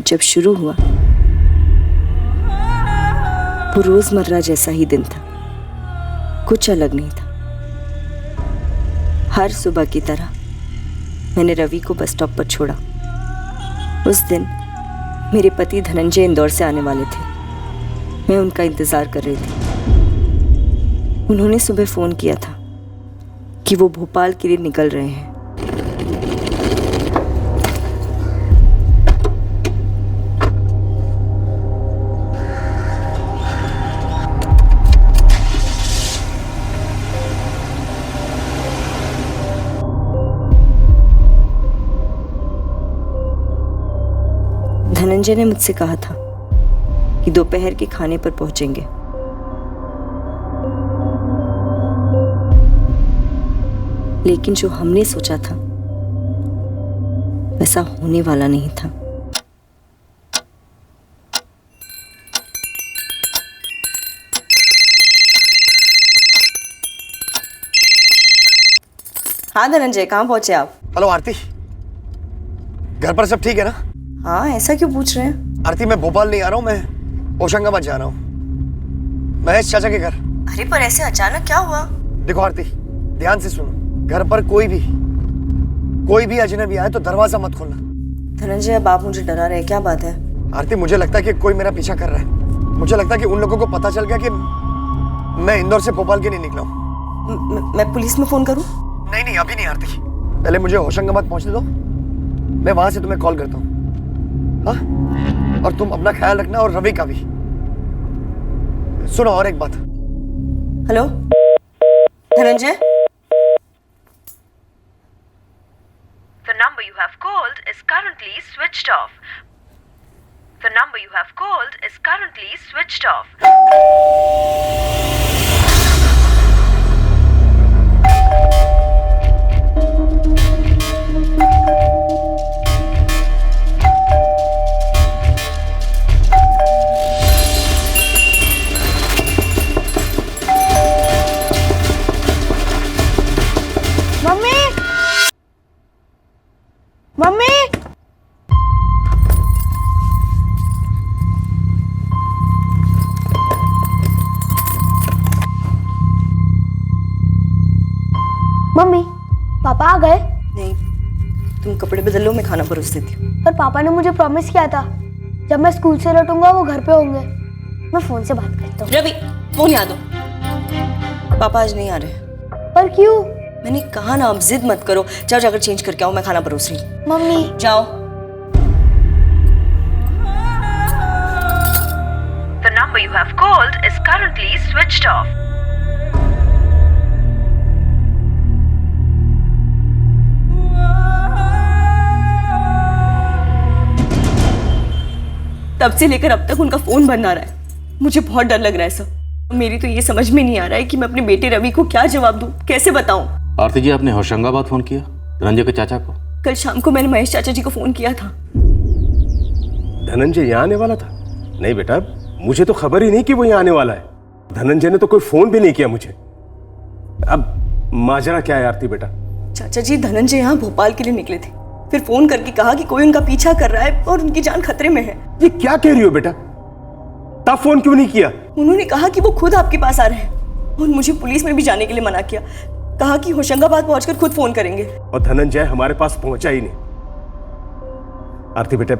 जब शुरू हुआ वो रोजमर्रा जैसा ही दिन था, कुछ अलग नहीं था। हर सुबह की तरह मैंने रवि को बस स्टॉप पर छोड़ा। उस दिन मेरे पति धनंजय इंदौर से आने वाले थे। मैं उनका इंतजार कर रही थी। उन्होंने सुबह फोन किया था कि वो भोपाल के लिए निकल रहे हैं। धनंजय ने मुझसे कहा था कि दोपहर के खाने पर पहुंचेंगे। लेकिन जो हमने सोचा था वैसा होने वाला नहीं था। हाँ धनंजय, कहाँ पहुंचे आप? हेलो आरती, घर पर सब ठीक है ना? हाँ, ऐसा क्यों पूछ रहे हैं? आरती, मैं भोपाल नहीं आ रहा हूँ, मैं होशंगाबाद जा रहा हूँ, महेश चाचा के घर। अरे पर ऐसे अचानक क्या हुआ? देखो आरती, ध्यान से सुनो, घर पर कोई भी अजनबी आए तो दरवाजा मत खोलना। धनंजय, अब आप मुझे डरा रहे हैं, क्या बात है? आरती, मुझे लगता है कि कोई मेरा पीछा कर रहा है। मुझे लगता है कि उन लोगों को पता चल गया कि मैं इंदौर से भोपाल के लिए निकला हूँ। मैं पुलिस में फोन करूँ? नहीं, अभी नहीं आरती, पहले मुझे होशंगाबाद पहुंचने दो, मैं वहां से तुम्हें कॉल करता हूँ। हाँ, और तुम अपना ख्याल रखना और रवि का भी। सुनो और एक बात। Hello Dhananjay, The number you have called is currently switched off. The number you have called is currently switched off. Mummy, mummy papa आ गए? नहीं, तुम कपड़े बदल लो, मैं खाना परोस देती हूँ। पर पापा ने मुझे प्रॉमिस किया था जब मैं स्कूल से लौटूंगा वो घर पे होंगे। मैं फोन से बात करता हूँ। रवि, फोन याद दो। पापा आज नहीं आ रहे। पर क्यों? मैंने कहा ना, अब जिद मत करो। जाओ, जाकर चेंज करके आओ, मैं खाना परोस रही हूँ। मम्मी जाओ। The number you have called is currently switched off. तब से लेकर अब तक उनका फोन बंद आ रहा है। मुझे बहुत डर लग रहा है सब। मेरी तो ये समझ में नहीं आ रहा है कि मैं अपने बेटे रवि को क्या जवाब दूं, कैसे बताऊं। आरती जी, आपने होशंगाबाद फोन किया धनंजय के चाचा को? कल शाम को मैंने महेश चाचा जी को फोन किया था। धनंजय यहाँ आने वाला था? नहीं बेटा, मुझे तो खबर ही नहीं कि वो यहाँ आने वाला है। धनंजय ने तो कोई फोन भी नहीं किया मुझे। अब माजरा क्या है आरती बेटा? चाचा जी, धनंजय यहाँ भोपाल के लिए निकले थे, फिर फोन करके कहा कि कोई उनका पीछा कर रहा है और उनकी जान खतरे में है। ये क्या कह रही हो बेटा? तब फोन क्यों नहीं किया? उन्होंने कहा कि वो खुद आपके पास आ रहे हैं और मुझे पुलिस में भी जाने के लिए मना किया। कहा कि होशंगाबाद पहुंचकर खुद फोन करेंगे। और धनंजय हमारे पास पहुंचा ही नहीं। आरती बेटा,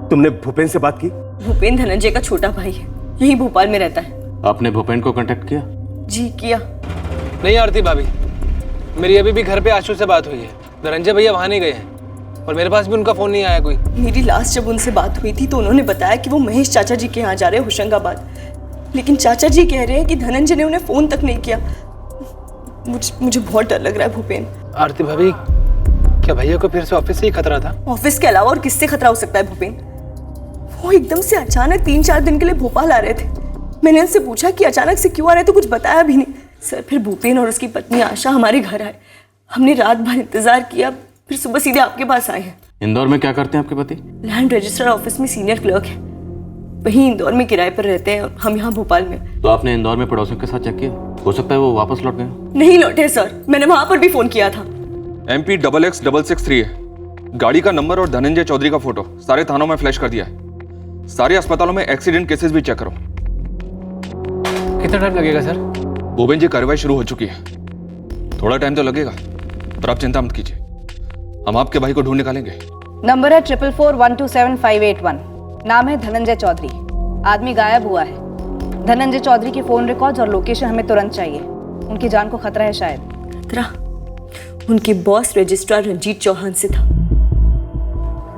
तुमने भूपेन से बात की? भूपेन धनंजय का छोटा भाई है, यही भोपाल में रहता है। आपने भूपेन को कांटेक्ट किया? जी किया। नहीं आरती भाभी, मेरी अभी भी घर पे आशु से बात हुई है। धनंजय भैया वहां नहीं गए हैं और मेरे पास भी उनका फोन नहीं आया कोई। मेरी लास्ट जब उनसे बात हुई थी तो उन्होंने बताया कि वो महेश चाचा जी के यहाँ जा रहे हैं होशंगाबाद, लेकिन चाचा जी कह रहे हैं कि धनंजय ने उन्हें फोन तक नहीं किया। मुझे बहुत डर लग रहा है भूपेन। आरती भाभी, क्या भैया को फिर से ऑफिस से ही खतरा था? ऑफिस के अलावा और किससे खतरा हो सकता है भूपेन? वो एकदम से अचानक 3-4 दिन के लिए भोपाल आ रहे थे। मैंने उनसे पूछा कि अचानक से क्यों आ रहे, तो कुछ बताया भी नहीं। सर, फिर भूपेन और उसकी पत्नी आशा हमारे घर आए। हमने रात भर इंतजार किया, फिर सुबह सीधे आपके पास आए हैं। इंदौर में क्या करते हैं आपके पति? लैंड रजिस्ट्रार ऑफिस में सीनियर क्लर्क है। वहीं इंदौर में किराए पर रहते हैं और हम यहाँ भोपाल में। तो आपने इंदौर में पड़ोसियों के साथ चेक किया? हो सकता है वो वापस लौट गए। नहीं लौटे सर, मैंने वहां पर भी फोन किया था। MP 6663 है। गाड़ी का नंबर और धनंजय चौधरी का फोटो सारे थानों में फ्लैश कर दिया है। सारे अस्पतालों में एक्सीडेंट केसेस भी चेक करो। कितना टाइम लगेगा सर? भूपेन जी, कार्रवाई शुरू हो चुकी है। थोड़ा टाइम तो लगेगा, पर आप चिंता मत कीजिए, हम आपके भाई को ढूंढ निकालेंगे। नंबर है 4441275581। नाम है धनंजय चौधरी। आदमी गायब हुआ है। धनंजय चौधरी की फोन रिकॉर्ड्स और लोकेशन हमें तुरंत चाहिए। उनकी जान को खतरा है शायद। खतरा? उनके बॉस रजिस्ट्रार रंजीत चौहान से था।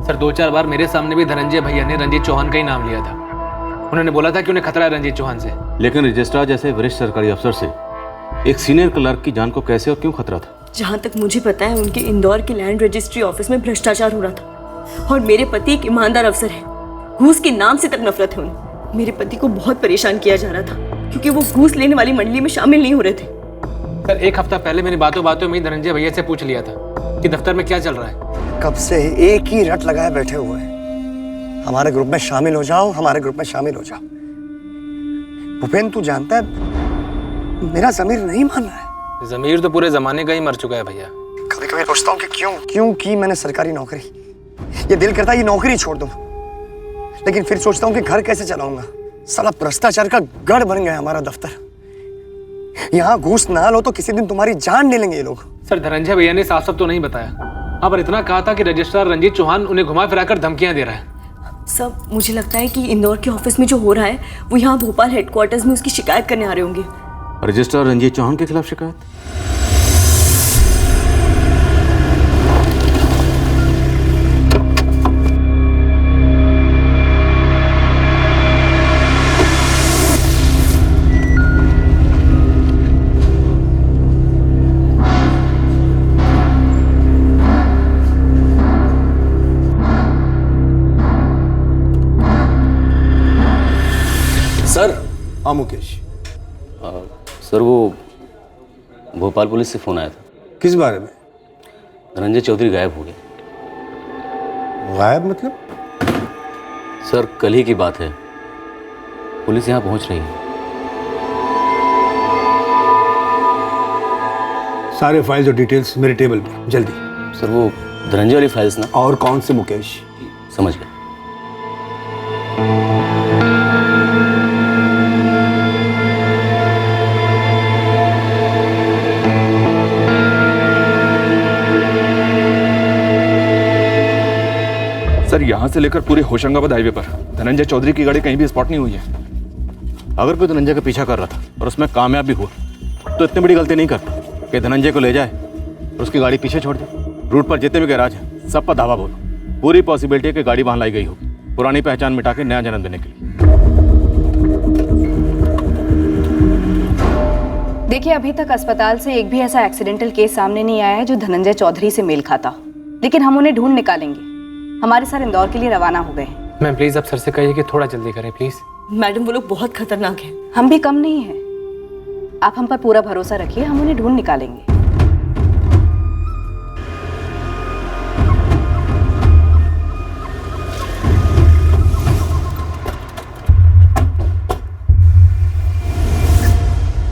सर 2-4 बार मेरे सामने भी धनंजय भैया ने रंजीत चौहान का ही नाम लिया था। उन्होंने बोला था कि उन्हें खतरा है रंजीत चौहान से। लेकिन रजिस्ट्रार जैसे वरिष्ठ सरकारी अफसर से एक सीनियर क्लर्क की जान को कैसे और क्यों खतरा था? जहाँ तक मुझे पता है, उनके इंदौर के लैंड रजिस्ट्री ऑफिस में भ्रष्टाचार हो रहा था और मेरे पति एक ईमानदार अफसर है। घूस के नाम से तक नफरत है उन्हें। मेरे पति को बहुत परेशान किया जा रहा था क्योंकि वो घूस लेने वाली मंडली में शामिल नहीं हो रहे थे। सर 1 हफ्ता पहले मैंने बातों बातों में ही धनंजय भैया से पूछ लिया था कि दफ्तर में क्या चल रहा है। कब से एक ही रट लगाए बैठे हुए हैं, हमारे ग्रुप में शामिल हो जाओ, हमारे ग्रुप में शामिल हो जाओ। भूपेन, तू जानता है मेरा ज़मीर नहीं मान रहा है। ज़मीर तो पूरे जमाने का ही मर चुका है भैया। कभी कभी सोचता हूँ कि क्यों की मैंने सरकारी नौकरी। ये दिल करता है ये नौकरी छोड़ दूं, लेकिन फिर सोचता हूँ कि घर कैसे चलाऊंगा। साला भ्रष्टाचार का गढ़ बन गया हमारा दफ्तर। यहाँ घूस ना लो तो किसी दिन तुम्हारी जान ले लेंगे ये लोग। सर धनंजय भैया ने साफ साफ तो नहीं बताया। हाँ, पर इतना कहा था कि रजिस्ट्रार रंजीत चौहान उन्हें घुमा फिराकर धमकियां दे रहा है। सब मुझे लगता है कि इंदौर के ऑफिस में जो हो रहा है वो यहाँ भोपाल हेडक्वार्टर्स में उसकी शिकायत करने आ रहे होंगे। रजिस्ट्रार रंजीत चौहान के खिलाफ शिकायत? सर। हाँ मुकेश। सर वो भोपाल पुलिस से फ़ोन आया था। किस बारे में? धनंजय चौधरी गायब हो गया। गायब मतलब? सर कल ही की बात है। पुलिस यहाँ पहुँच रही है। सारे फाइल्स और डिटेल्स मेरे टेबल पे जल्दी। सर वो धनंजय वाली फाइल्स ना? और कौन से मुकेश? समझ गए। सर यहाँ से लेकर पूरे होशंगाबाद हाईवे पर धनंजय चौधरी की गाड़ी कहीं भी स्पॉट नहीं हुई है। अगर कोई धनंजय का पीछा कर रहा था और उसमें कामयाब भी हुआ तो इतनी बड़ी गलती नहीं करता कि धनंजय को ले जाए और उसकी गाड़ी पीछे छोड़ दे। रूट पर जितने भी गैराज हैं सब पर धावा बोलो। पूरी पॉसिबिलिटी है कि गाड़ी वहां लाई गई होगी, पुरानी पहचान मिटा के नया जन्म देने के लिए। देखिए अभी तक अस्पताल से एक भी ऐसा एक्सीडेंटल केस सामने नहीं आया है जो धनंजय चौधरी से मेल खाता, लेकिन हम उन्हें ढूंढ निकालेंगे। हमारे सर इंदौर के लिए रवाना हो गए हैं। मैम प्लीज आप सर से कहिए कि थोड़ा जल्दी करें प्लीज। मैडम वो लोग बहुत खतरनाक हैं। हम भी कम नहीं हैं। आप हम पर पूरा भरोसा रखिए, हम उन्हें ढूंढ निकालेंगे।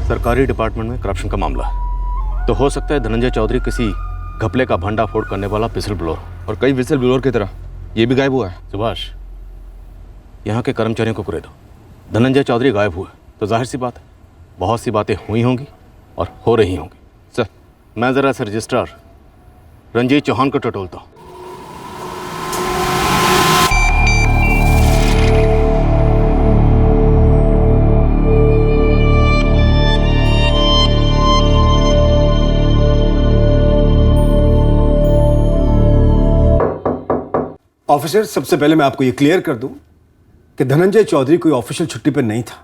सरकारी डिपार्टमेंट में करप्शन का मामला है तो हो सकता है धनंजय चौधरी किसी घपले का भंडाफोड़ करने वाला विसल ब्लोअर, और कई विसल ब्लोअर की तरह ये भी गायब हुआ है। सुभाष, यहाँ के कर्मचारियों को कुरे दो। धनंजय चौधरी गायब हुआ तो जाहिर सी बात है बहुत सी बातें हुई होंगी और हो रही होंगी। सर मैं ज़रा से रजिस्ट्रार रंजीत चौहान को टटोलता हूँ। ऑफिसर, सबसे पहले मैं आपको ये क्लियर कर दूं कि धनंजय चौधरी कोई ऑफिशियल छुट्टी पर नहीं था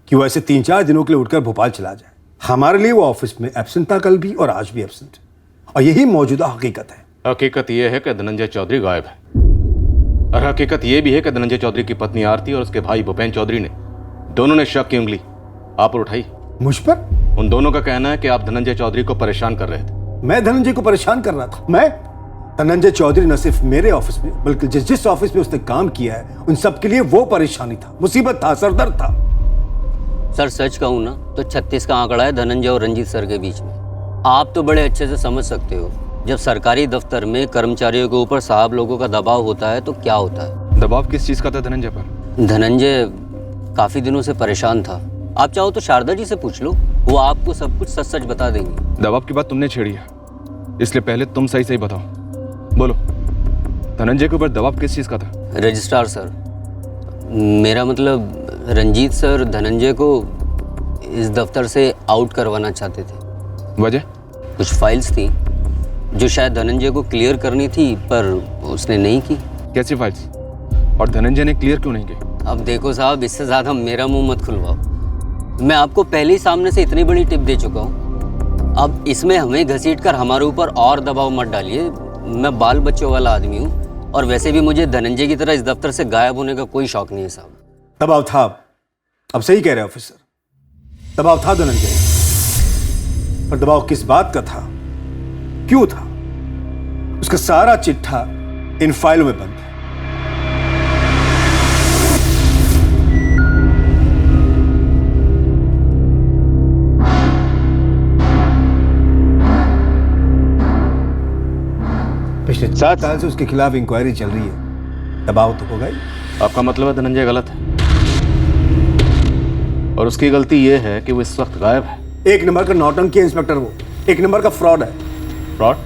कि वो ऐसे 3-4 दिनों के लिए उठकर भोपाल चला जाए। हमारे लिए वो ऑफिस में एब्सेंट था, कल भी और आज भी एब्सेंट, और यही मौजूदा हकीकत है। हकीकत यह है कि धनंजय चौधरी गायब है, और हकीकत यह भी है कि धनंजय चौधरी की पत्नी आरती और उसके भाई भूपेन चौधरी ने दोनों ने शक की उंगली आप पर उठाई। मुझ पर? उन दोनों का कहना है कि आप धनंजय चौधरी को परेशान कर रहे थे। मैं धनंजय को परेशान कर रहा था? मैं? धनंजय चौधरी न सिर्फ मेरे ऑफिस में बल्कि जिस ऑफिस में उसने काम किया है उन सब के लिए वो परेशानी था, मुसीबत था, सरदर्द था। सर सच कहूँ ना तो 36 का आंकड़ा है धनंजय और रंजीत सर के बीच में। आप तो बड़े अच्छे से समझ सकते हो जब सरकारी दफ्तर में कर्मचारियों के ऊपर साहब लोगों का दबाव होता है तो क्या होता है? दबाव किस चीज़ का था धनंजय पर? धनंजय काफ़ी दिनों से परेशान था। आप चाहो तो शारदा जी से पूछ लो, वो आपको सब कुछ सच सच बता देंगी। दबाव की बात तुमने छेड़ी है, इसलिए पहले तुम सही सही बताओ। बोलो, धनंजय के ऊपर दबाव किस चीज़ का था? रजिस्ट्रार सर, मेरा मतलब रंजीत सर धनंजय को इस दफ्तर से आउट करवाना चाहते थे। वजह? कुछ फाइल्स थी जो शायद धनंजय को क्लियर करनी थी, पर उसने नहीं की। कैसी फाइल्स? और धनंजय ने क्लियर क्यों नहीं की? अब देखो साहब, इससे ज़्यादा मेरा मुंह मत खुलवाओ। मैं आपको पहले ही सामने से इतनी बड़ी टिप दे चुका हूँ। अब इसमें हमें घसीटकर हमारे ऊपर और दबाव मत डालिए। मैं बाल बच्चों वाला आदमी हूँ, और वैसे भी मुझे धनंजय की तरह इस दफ्तर से गायब होने का कोई शौक नहीं है साहब। दबाव था, अब सही कह रहे हैं ऑफिसर, दबाव था धनंजय, पर दबाव किस बात का था, क्यों था, उसका सारा चिट्ठा इन फाइलों में बंद है। पिछले 7 साल से उसके खिलाफ इंक्वायरी चल रही है, दबाव तो होगा ही। आपका मतलब है धनंजय गलत है, और उसकी गलती यह है कि वो इस वक्त गायब है। एक नंबर का नौटंकी इंस्पेक्टर, वो एक नंबर का फ्रॉड है। फ्रॉड?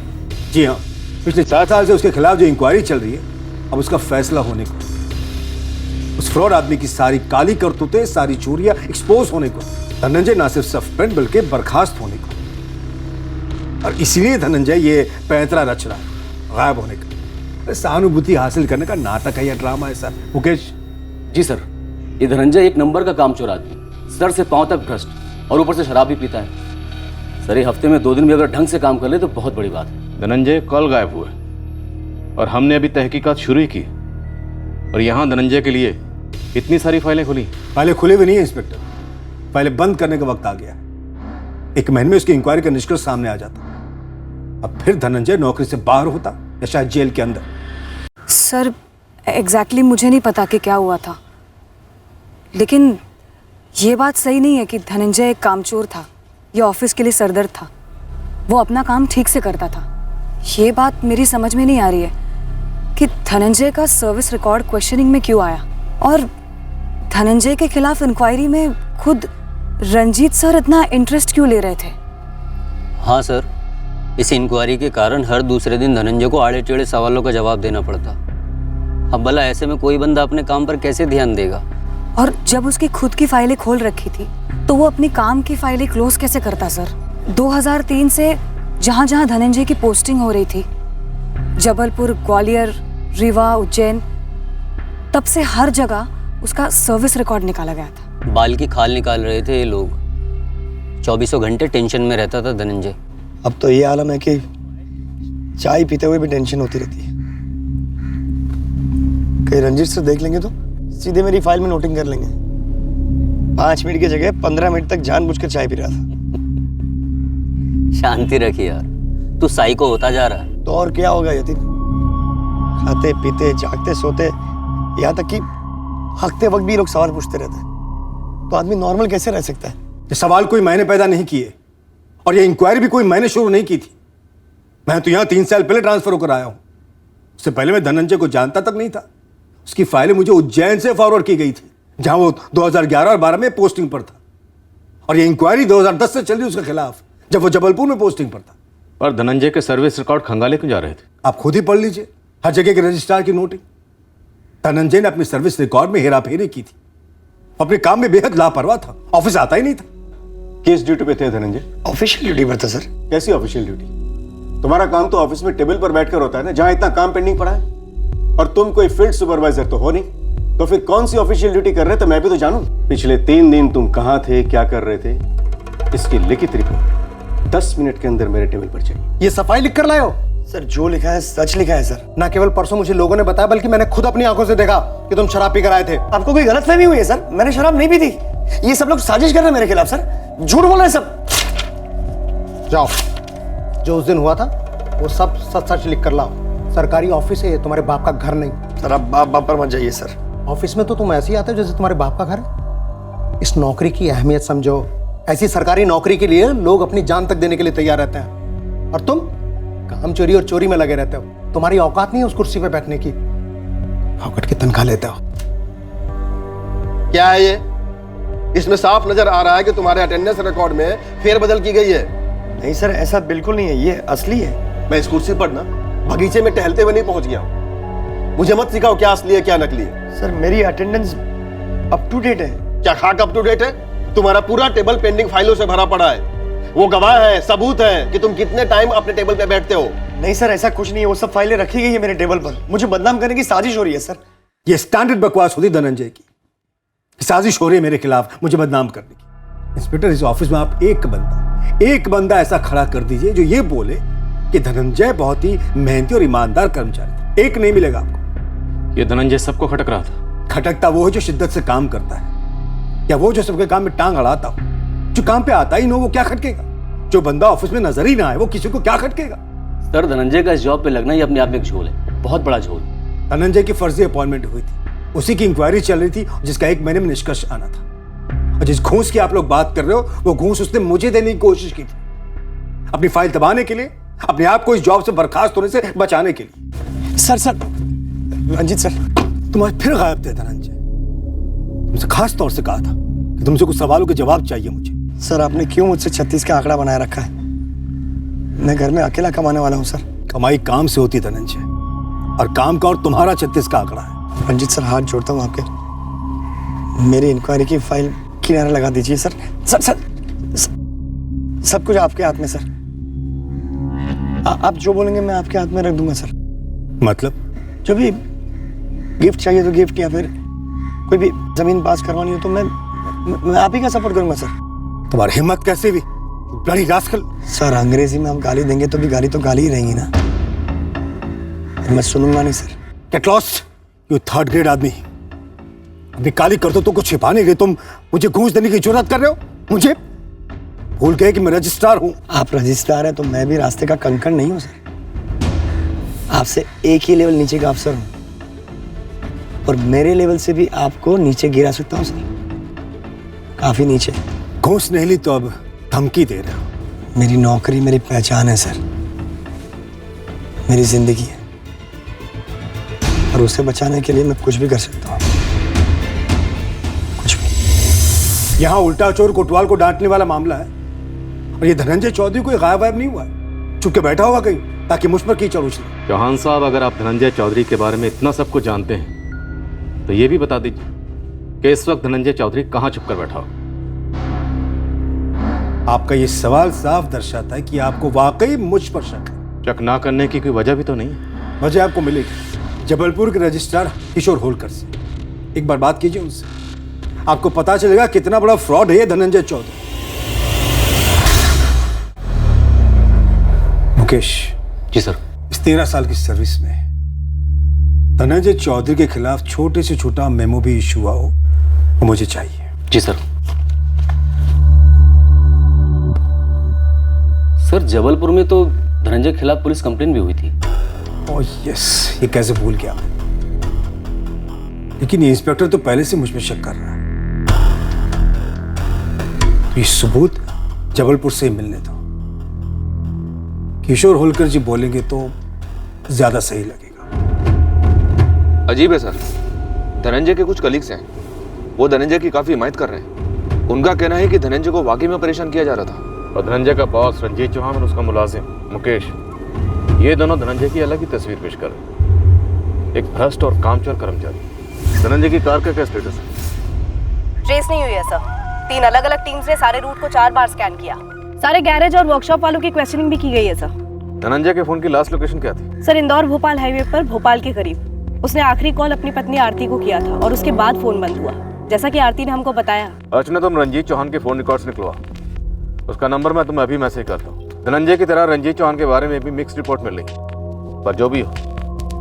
जी हाँ, पिछले 4 साल से उसके खिलाफ जो इंक्वायरी चल रही है, अब उसका फैसला होने को, उस फ्रॉड आदमी की सारी काली करतूतें, सारी चोरियां एक्सपोज होने को, धनंजय ना सिर्फ सस्पेंड बल्कि बर्खास्त होने को। और इसीलिए धनंजय ये पैंतरा रच रहा है गायब होने का। सहानुभूति हासिल करने का नाटक है या ड्रामा है सर? मुकेश जी सर, ये धनंजय एक नंबर का कामचोर आदमी, सर से पांव तक भ्रष्ट, और ऊपर से शराब भी पीता है। सर, ये हफ्ते में 2 दिन भी अगर ढंग से काम कर ले तो बहुत बड़ी बात है। धनंजय कल गायब हुए, और हमने अभी तहकीकात शुरू ही की, और यहाँ धनंजय के लिए इतनी सारी फाइलें खुली। फाइलें खुली हुई नहीं है इंस्पेक्टर, फाइलें बंद करने का वक्त आ गया। 1 महीने में उसकी इंक्वायरी का निष्कर्ष सामने आ जाता, अब फिर धनंजय नौकरी से बाहर होता या शायद जेल के अंदर। सर, एग्जैक्टली मुझे नहीं पता कि क्या हुआ था, लेकिन ये बात सही नहीं है कि धनंजय एक कामचोर था या ऑफिस के लिए सरदर्द था। वो अपना काम ठीक से करता था। ये बात मेरी समझ में नहीं आ रही है कि धनंजय का सर्विस रिकॉर्ड क्वेश्चनिंग में क्यों आया, और धनंजय के खिलाफ इंक्वायरी में खुद रंजीत सर इतना इंटरेस्ट क्यों ले रहे थे। हाँ सर, इस इंक्वायरी के कारण हर दूसरे दिन धनंजय को आड़े टेढ़े सवालों का जवाब देना पड़ता। अब भला ऐसे में कोई बंदा अपने काम पर कैसे ध्यान देगा? और जब उसकी खुद की फाइलें खोल रखी थी तो वो अपनी काम की फाइलें क्लोज कैसे करता सर? 2003 से जहाँ जहाँ धनंजय की पोस्टिंग हो रही थी, जबलपुर, ग्वालियर, रीवा, उज्जैन, तब से हर जगह उसका सर्विस रिकॉर्ड निकाला गया था। बाल की खाल निकाल रहे थे ये लोग। 24 घंटे टेंशन में रहता था धनंजय। अब तो ये आलम है कि चाय पीते हुए भी टेंशन होती रहती है। कहीं रंजीत से देख लेंगे तो सीधे मेरी फाइल में नोटिंग कर लेंगे। 5 मिनट की जगह 15 मिनट तक जानबूझकर चाय पी रहा था। शांति रखिए यार, तू साइको होता जा रहा है। तो और क्या होगा यतीन, खाते पीते जागते सोते, यहाँ तक कि हकते वक्त भी लोग सवाल पूछते रहते हैं, तो आदमी नॉर्मल कैसे रह सकता है? ये सवाल कोई मैंने पैदा नहीं किए, और ये इंक्वायरी भी कोई मैंने शुरू नहीं की थी। मैं तो यहाँ 3 साल पहले ट्रांसफर होकर आया हूँ। उससे पहले मैं धनंजय को जानता तक नहीं था। उसकी फाइलें मुझे उज्जैन से फॉरवर्ड की गई थी, जहां वो 2011 और 12 में पोस्टिंग पर था, और ये इंक्वायरी 2010 से चल रही उसके खिलाफ, जब वो जबलपुर में पोस्टिंग पर था। और धनंजय के सर्विस रिकॉर्ड खंगाले क्यों जा रहे थे? आप खुद ही पढ़ लीजिए हर जगह के रजिस्ट्रार की नोटिंग। धनंजय ने अपनी सर्विस रिकॉर्ड में हेराफेरी की थी, अपने काम में बेहद लापरवाह था, ऑफिस आता ही नहीं था। किस ड्यूटी पे थे धनंजय? ऑफिशियल ड्यूटी पर था सर। कैसी ऑफिशियल ड्यूटी? तुम्हारा काम तो ऑफिस में टेबल पर बैठकर होता है ना, जहां इतना काम पेंडिंग पड़ा है। और तुम कोई फील्ड सुपरवाइजर तो हो नहीं, तो फिर कौन सी ऑफिशियल ड्यूटी कर रहे थे मैं भी तो जानूं। पिछले 3 दिन तुम कहां थे, क्या कर रहे थे, इसकी लिखित रिपोर्ट 10 मिनट के अंदर मेरे टेबल पर चाहिए। ये सफाई लिख कर लाए हो? सर जो लिखा है सच लिखा है सर। ना केवल परसों मुझे लोगों ने बताया, बल्कि मैंने खुद अपनी आंखों से देखा कि तुम शराब पी कर आए थे। आपको कोई गलतफहमी हुई है सर? मैंने शराब नहीं पी थी। ये सब लोग साजिश कर रहे हैं मेरे खिलाफ सर, झूठ बोल रहे हैं सब। जाओ, जो उस दिन हुआ था वो सब सच सच लिख कर लाओ। सरकारी ऑफिस है, तुम्हारे बाप का घर नहीं। सर आप बाप पर मत जाइए सर। ऑफिस में तो तुम ऐसे ही आते हो जैसे तुम्हारे बाप का घर है। इस नौकरी की अहमियत समझो। ऐसी सरकारी नौकरी के लिए लोग अपनी जान तक देने के लिए तैयार रहते हैं, और तुम काम चोरी और चोरी में लगे रहते हो। तुम्हारी औकात नहीं है उस कुर्सी पे बैठने की। औकात की तनख्वाह लेते हो। क्या है ये? इसमें साफ नजर आ रहा है कि तुम्हारे अटेंडेंस रिकॉर्ड में फेरबदल की गई है। नहीं सर, ऐसा बिल्कुल नहीं है, ये असली है। मैं इस कुर्सी पर ना बगीचे में टहलते हुए नहीं पहुंच गया हूं। मुझे मत सिखाओ क्या असली है क्या नकली है। सर मेरी अटेंडेंस अप टू डेट है। क्या खाक अप टू डेट है? तुम्हारा पूरा टेबल पेंडिंग फाइलों से भरा पड़ा है। वो गवाह है, सबूत है कि तुम कितने टाइम अपने टेबल पे बैठते हो। नहीं सर, ऐसा कुछ नहीं है, वो सब फाइलें रखी गई है मेरे टेबल पर। मुझे बदनाम करने की साजिश हो रही है सर। ये स्टैंडर्ड बकवास होती धनंजय की। साजिश हो रही है मेरे खिलाफ मुझे बदनाम करने की। इंस्पेक्टर, इस ऑफिस में आप एक बंदा ऐसा खड़ा कर दीजिए जो ये बोले कि धनंजय बहुत ही मेहनती और ईमानदार कर्मचारी था। एक नहीं मिलेगा आपको। ये धनंजय सबको खटक रहा था। खटकता वो है जो शिद्दत से काम करता है, या वो जो सबके काम में टांग अड़ाता हो? जो काम पे आता ही ना वो क्या खटकेगा? जो बंदा ऑफिस में नजर ही ना आए वो किसी को क्या खटकेगा? सर, धनंजय का इस जॉब पे लगना ही अपने आप में एक झोल है, बहुत बड़ा झोल। धनंजय की फर्जी अपॉइंटमेंट हुई थी, उसी की इंक्वायरी चल रही थी जिसका 1 महीने में निष्कर्ष आना था। और जिस घूस की आप लोग बात कर रहे हो वो घूस उसने मुझे देने की कोशिश की थी, अपनी फाइल दबाने के लिए, अपने आप को इस जॉब से बर्खास्त होने से बचाने के लिए। सर रंजीत सर, तुम आज फिर गायब थे धनंजय। तुमसे खास तौर से कहा था कि तुमसे कुछ सवालों के जवाब चाहिए मुझे। सर आपने क्यों मुझसे 36 का आंकड़ा बनाए रखा है? मैं घर में अकेला कमाने वाला हूँ सर। कमाई काम से होती धनंजय, और काम का और तुम्हारा 36 का आंकड़ा है। रंजीत सर, हाथ जोड़ता हूँ आपके, मेरी इंक्वायरी की फाइल किनारा लगा दीजिए सर। सब कुछ आपके हाथ में सर। आप जो बोलेंगे मैं आपके हाथ में रख दूंगा सर। मतलब? जो भी गिफ्ट चाहिए तो गिफ्ट, या फिर कोई भी जमीन पास करवानी हो तो मैं आप ही का सपोर्ट करूंगा सर। तुम्हारी हिम्मत कैसे भी, ब्लडी रास्कल। सर अंग्रेजी में आप गाली देंगे तो भी गाली तो गाली ही रहेंगी ना, मैं सुनूंगा नहीं sir. Get lost you third grade आदमी। अपनी काली करतूतों को छिपाने के लिए तुम मुझे घूस देने की जुर्रत कर रहे हो। मुझे भूल गए कि मैं रजिस्ट्रार हूं। आप रजिस्ट्रार हैं तो मैं भी रास्ते का कंकड़ नहीं हूं सर। आपसे एक ही लेवल नीचे का अफसर हूं, और मेरे लेवल से भी आपको नीचे गिरा सकता हूं सर, काफी नीचे। घूस नहीं ली तो अब धमकी दे रहे हो? मेरी नौकरी मेरी पहचान है सर, मेरी जिंदगी है, और उसे बचाने के लिए मैं कुछ भी कर सकता हूँ, कुछ भी। यहाँ उल्टा चोर कोतवाल को डांटने वाला मामला है, और ये धनंजय चौधरी कोई गायब वायब नहीं हुआ है, चुप के बैठा हुआ कहीं ताकि मुझ पर कीचड़ उछले। चौहान साहब, अगर आप धनंजय चौधरी के बारे में इतना सब कुछ जानते हैं तो ये भी बता दीजिए कि इस वक्त धनंजय चौधरी कहाँ छुप कर बैठा हो? आपका ये सवाल साफ दर्शाता है कि आपको वाकई मुझ पर शक है। शक ना करने की कोई वजह भी तो नहीं है। वजह आपको मिलेगी जबलपुर के रजिस्ट्रार किशोर होलकर से। एक बार बात कीजिए उनसे, आपको पता चलेगा कितना बड़ा फ्रॉड है ये धनंजय चौधरी। मुकेश। जी सर। इस 13 साल की सर्विस में धनंजय चौधरी के खिलाफ छोटे से छोटा मेमो भी इशू हुआ हो वो मुझे चाहिए। जी सर। सर, जबलपुर में तो धनंजय के खिलाफ पुलिस कंप्लेन भी हुई थी। ओह यस, ये कैसे भूल गया, लेकिन ये इंस्पेक्टर तो पहले से मुझ पर शक कर रहा है। ये सबूत जबलपुर से मिलने दो, किशोर होलकर जी बोलेंगे तो ज्यादा सही लगेगा। अजीब है सर, धनंजय के कुछ कलीग्स हैं, वो धनंजय की काफी हिमायत कर रहे हैं। उनका कहना है कि धनंजय को वाकई में परेशान किया जा रहा था, और धनंजय का बॉस रंजीत चौहान और उसका मुलाजिम मुकेश, ये दोनों धनंजय की अलग ही तस्वीर पेश कर रहे हैं। एक भ्रष्ट और कामचोर कर्मचारी। धनंजय की कार का क्या स्टेटस है? ट्रेस नहीं हुई है सर। 3 अलग अलग टीम्स ने सारे रूट को 4 बार स्कैन किया। सारे गैरेज और वर्कशॉप वालों की क्वेश्चनिंग भी की गई है सर। धनंजय के फोन की लास्ट लोकेशन क्या थी? सर, इंदौर भोपाल हाईवे पर भोपाल के करीब। उसने आखिरी कॉल अपनी पत्नी आरती को किया था और उसके बाद फोन बंद हुआ, जैसा कि आरती ने हमको बताया। अर्चना, तुम रंजीत चौहान के फोन रिकॉर्ड्स निकलवा, उसका नंबर मैं तुम्हें अभी मैसेज करता हूँ। धनंजय की तरह रंजीत चौहान के बारे में भी मिक्स्ड रिपोर्ट मिल रही, पर जो भी हो,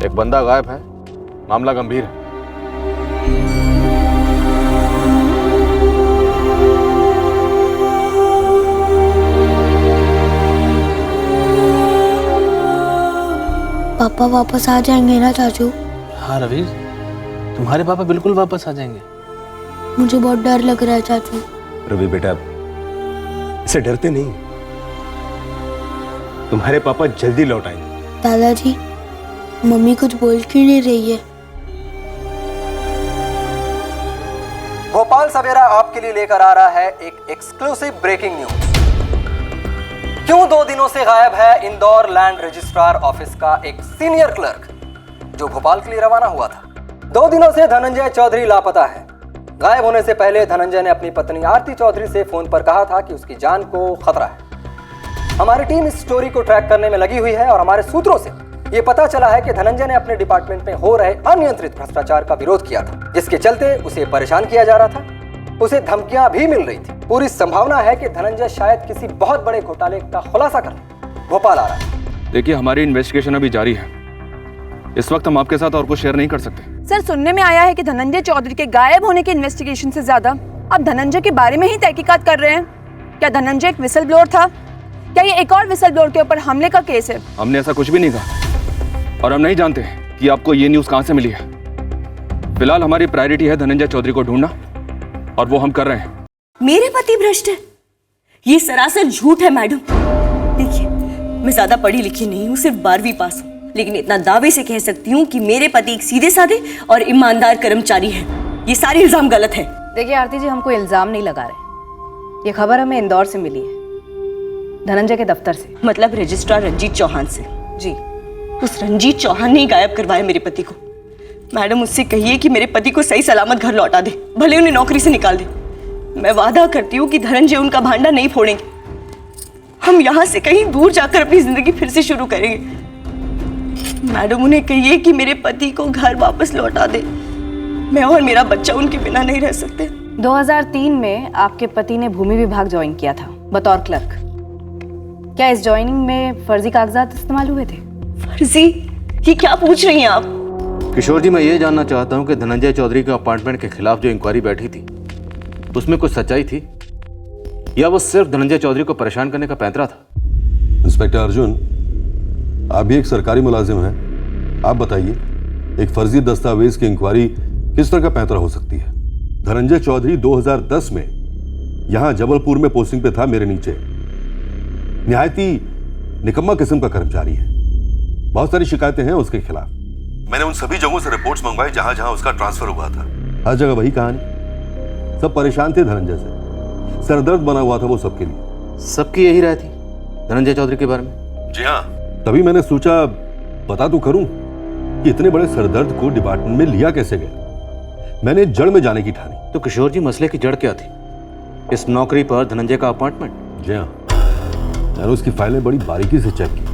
एक बंदा गायब है, मामला गंभीर है। पापा वापस आ जाएंगे ना चाचू? हाँ रवीर, तुम्हारे पापा बिल्कुल वापस आ जाएंगे। मुझे बहुत डर लग रहा है चाचू। रवि बेटा, इसे डरते नहीं, तुम्हारे पापा जल्दी लौट आएंगे। दादाजी, मम्मी कुछ बोल क्यों नहीं रही है? भोपाल सवेरा आपके लिए लेकर आ रहा है एक एक्सक्लूसिव ब्रेकिंग न्यूज। क्यों 2 दिनों से गायब है इंदौर लैंड रजिस्ट्रार ऑफिस का एक सीनियर क्लर्क जो भोपाल के लिए रवाना हुआ था। 2 दिनों से धनंजय चौधरी लापता है। गायब होने से पहले धनंजय ने अपनी पत्नी आरती चौधरी से फोन पर कहा था कि उसकी जान को खतरा है। हमारी टीम इस स्टोरी को ट्रैक करने में लगी हुई है और हमारे सूत्रों से ये पता चला है कि धनंजय ने अपने डिपार्टमेंट में हो रहे अनियंत्रित भ्रष्टाचार का विरोध किया था, जिसके चलते उसे परेशान किया जा रहा था। उसे धमकियां भी मिल रही थी। पूरी संभावना है कि धनंजय शायद किसी बहुत बड़े घोटाले का खुलासा करने भोपाल आ रहा है। देखिए, हमारी इन्वेस्टिगेशन अभी जारी है। इस वक्त हम आपके साथ और कुछ शेयर नहीं कर सकते। सर, सुनने में आया है कि धनंजय चौधरी के गायब होने की इन्वेस्टिगेशन से ज्यादा आप धनंजय के बारे में ही तहकीकात कर रहे हैं। क्या धनंजय एक विसल ब्लोअर था? क्या ये एक और विसल ब्लोअर के ऊपर हमले का केस है? हमने ऐसा कुछ भी नहीं कहा और हम नहीं जानते कि आपको ये न्यूज़ कहां से मिली है। फिलहाल हमारी प्रायोरिटी है धनंजय चौधरी को ढूंढना और वो हम कर रहे हैं। मेरे पति भ्रष्ट है? ये सरासर झूठ है मैडम। देखिए, मैं ज्यादा पढ़ी लिखी नहीं हूँ, सिर्फ 12वीं पास हूँ, लेकिन इतना दावे से कह सकती हूँ कि मेरे पति एक सीधे साधे और ईमानदार कर्मचारी हैं। ये सारे इल्जाम गलत है। देखिए आरती जी, हम कोई इल्जाम नहीं लगा रहे। ये खबर हमें इंदौर से मिली है, धनंजय के दफ्तर से। मतलब रजिस्ट्रार रंजीत चौहान से? जी। उस रंजीत चौहान ने गायब करवाया मेरे पति को। मैडम, उससे कहिए कि मेरे पति को सही सलामत घर लौटा दे, भले उन्हें नौकरी से निकाल दे। मैं वादा करती हूँ कि धनंजय उनका भांडा नहीं फोड़ेंगे। हम यहाँ से कहीं दूर जाकर अपनी जिंदगी फिर से शुरू करेंगे। मैडम, उन्हें कहिए कि मेरे पति को घर वापस लौटा दे। मैं और मेरा बच्चा उनके बिना नहीं रह सकते। 2003 में आपके पति ने भूमि विभाग ज्वाइन किया था बतौर क्लर्क। क्या इस ज्वाइनिंग में फर्जी कागजात इस्तेमाल हुए थे? फर्जी? ये क्या पूछ रही हैं आप? किशोर जी, मैं ये जानना चाहता हूँ कि धनंजय चौधरी के अपार्टमेंट के खिलाफ जो इंक्वायरी बैठी थी उसमें कुछ सच्चाई थी या वो सिर्फ धनंजय चौधरी को परेशान करने का पैंतरा था? इंस्पेक्टर अर्जुन, आप भी एक सरकारी मुलाजिम हैं। आप बताइए, एक फर्जी दस्तावेज की इंक्वायरी किस तरह का पैंतरा हो सकती है? धनंजय चौधरी 2010 में यहां जबलपुर में पोस्टिंग पे था, मेरे नीचे। निहायती निकम्मा किस्म का कर्मचारी है। बहुत सारी शिकायतें हैं उसके खिलाफ। मैंने उन सभी जगहों से रिपोर्ट्स मंगवाई जहां जहां उसका ट्रांसफर हुआ था। हर जगह वही कहानी। सब परेशान थे धनंजय से, सरदर्द बना हुआ था वो सबके लिए। सबकी यही राय थी धनंजय चौधरी के बारे में? जी हाँ। तभी मैंने सोचा पता तो करूं कि इतने बड़े सरदर्द को डिपार्टमेंट में लिया कैसे गया। मैंने जड़ में जाने की ठानी। तो किशोर जी, मसले की जड़ क्या थी? इस नौकरी पर धनंजय का अपार्टमेंट? जी हाँ, मैंने उसकी फाइलें बड़ी बारीकी से चेक की।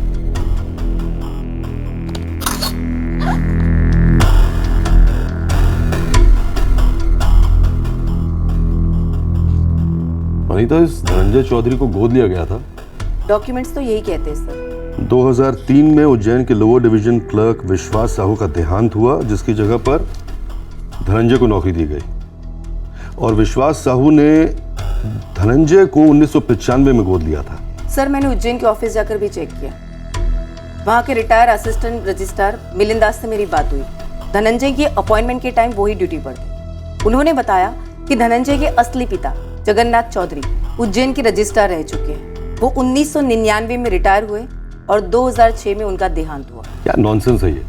अनीता, इस धनंजय चौधरी को गोद लिया गया था। डॉक्यूमेंट्स तो यही कहते हैं सर। 2003 में उज्जैन के लोअर डिवीजन क्लर्क विश्वास साहू का देहांत हुआ, जिसकी जगह पर धनंजय को नौकरी दी गई और विश्वास साहू ने धनंजय को 1995 में गोद लिया था। सर, मैंने उज्जैन के ऑफिस जाकर भी चेक किया। वहाँ के रिटायर असिस्टेंट रजिस्ट्रार मिलिंद दास से मेरी बात हुई। धनंजय की अपॉइंटमेंट के टाइम वही ड्यूटी पर थे। उन्होंने बताया कि धनंजय के असली पिता जगन्नाथ चौधरी उज्जैन के रजिस्ट्रार रह चुके हैं। वो 1999 में रिटायर हुए और 2006 में उनका देहांत हुआ। क्या नॉनसेंस है ये?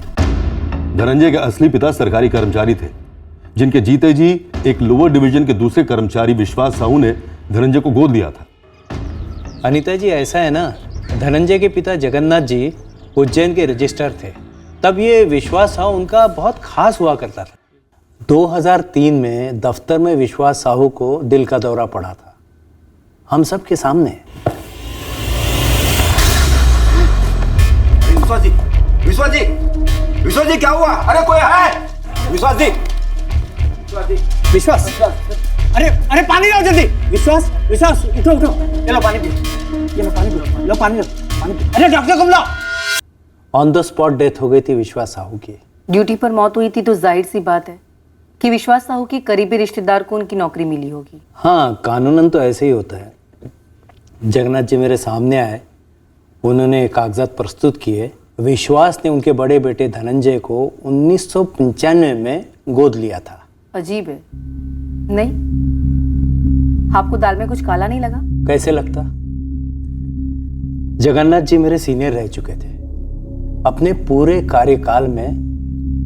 धनंजय के असली पिता सरकारी कर्मचारी थे, जिनके जीते जी एक लोअर डिवीजन के दूसरे कर्मचारी विश्वास साहू ने धनंजय को गोद लिया था। अनीता जी, ऐसा है ना, धनंजय के पिता जगन्नाथ जी उज्जैन के रजिस्ट्रार थे। तब ये विश्वास साहू उनका बहुत खास हुआ करता था। 2003 में दफ्तर में विश्वास साहू को दिल का दौरा पड़ा था, हम सब के सामने। विश्वास जी, विश्वास जी, विश्वास जी, क्या हुआ? अरे कोई है? विश्वास जी, विश्वास, अरे अरे पानी लाओ जल्दी। विश्वास, विश्वास, उठो उठो, ये लो पानी पियो, ये लो पानी पियो, लो पानी लो, पानी पियो। अरे डॉक्टर को बुलाओ। ऑन द स्पॉट डेथ हो गई थी विश्वास साहू की। ड्यूटी पर मौत हुई थी तो जाहिर सी बात है कि विश्वास साहू की करीबी रिश्तेदार को उनकी नौकरी मिली होगी। हाँ, कानूनन तो ऐसे ही होता है। जगन्नाथ जी मेरे सामने आए, उन्होंने कागजात प्रस्तुत किए। विश्वास ने उनके बड़े बेटे धनंजय को 1995 में गोद लिया था। अजीब है, नहीं? आपको दाल में कुछ काला नहीं लगा? कैसे लगता? जगन्नाथ जी मेरे सीनियर रह चुके थे। अपने पूरे कार्यकाल में